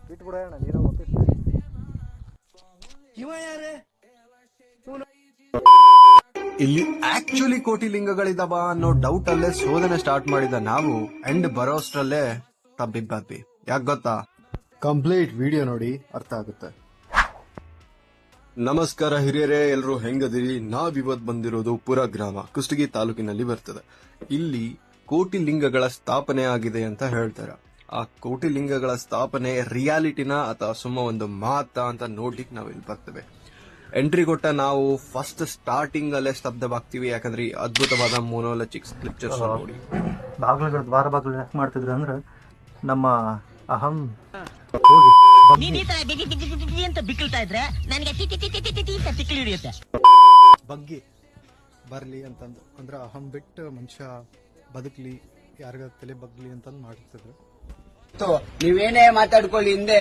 ಬಿಟ್ಬಿಡೋಣ ನೀರು ಒಪ್ಪಿಟ್ಟು ಇವ ಯಾರೇ ಇಲ್ಲಿ ಆಕ್ಚುಲಿ ಕೋಟಿ ಲಿಂಗಗಳಿದಾವ ಅನ್ನೋ ಡೌಟ್ ಅಲ್ಲೇ ಶೋಧನೆ ಸ್ಟಾರ್ಟ್ ಮಾಡಿದ ನಾವು ಎಂಡ್ ಬರೋಷ್ಟ್ರಲ್ಲೇ ತಬ್ಬಿಬ್ಬಿ. ಯಾಕೆ ಗೊತ್ತಾ? ಕಂಪ್ಲೀಟ್ ವಿಡಿಯೋ ನೋಡಿ ಅರ್ಥ ಆಗುತ್ತೆ. ನಮಸ್ಕಾರ ಹಿರಿಯರೇ, ಎಲ್ರು ಹೆಂಗದಿರಿ? ನಾವಿವತ್ ಬಂದಿರೋದು ಪುರ ಗ್ರಾಮ, ಕುಷ್ಟಗಿ ತಾಲೂಕಿನಲ್ಲಿ ಬರ್ತದೆ. ಇಲ್ಲಿ ಕೋಟಿ ಲಿಂಗಗಳ ಸ್ಥಾಪನೆ ಆಗಿದೆ ಅಂತ ಹೇಳ್ತಾರೆ. ಆ ಕೋಟಿ ಲಿಂಗಗಳ ಸ್ಥಾಪನೆ ರಿಯಾಲಿಟಿನ ಅಥವಾ ಸುಮ್ಮ ಒಂದು ಮಾತಾ ಅಂತ ನೋಡ್ಲಿಕ್ಕೆ ನಾವಿಲ್ಲಿ ಬರ್ತೇವೆ. ಎಂಟ್ರಿ ಕೊಟ್ಟ ನಾವು ಫಸ್ಟ್ ಸ್ಟಾರ್ಟಿಂಗ್ ಅಲ್ಲೇ ಸ್ತಬ್ಧವಾಗ್ತೀವಿ. ಯಾಕಂದ್ರೆ ಈ ಅದ್ಭುತವಾದ ಮೊನೋಲಿಥಿಕ್ ಸ್ಕ್ರಿಪ್ಚರ್ಸ್ ನೋಡಿ. ಬಾಗಿಲುಗಳ ದ್ವಾರ ಬಾಗಿಲು ಯಾಕೆ ಮಾಡ್ತಿದ್ರು ಅಂದ್ರೆ ನಮ್ಮ ಅಹಂ ಅಂತ ಬಿಕ್ಕಳ್ತಾ ಇದ್ರೆ ನನಗೆ ತಿಕ್ಕಿ ಹಿಡಿಯುತ್ತೆ. ಬಗ್ಗೆ ಬರ್ಲಿ ಅಂತಂದು ಅಂದ್ರೆ ಅಹಂ ಬಿಟ್ಟು ಮನುಷ್ಯ ಬದುಕ್ಲಿ, ಯಾರಿಗ ತಲೆ ಬಗ್ಲಿ ಅಂತಂದು ಮಾಡ್ತಿದ್ರು. ನೀವೇನೇ ಮಾತಾಡ್ಕೊಳ್ಳಿ ಹಿಂದೆ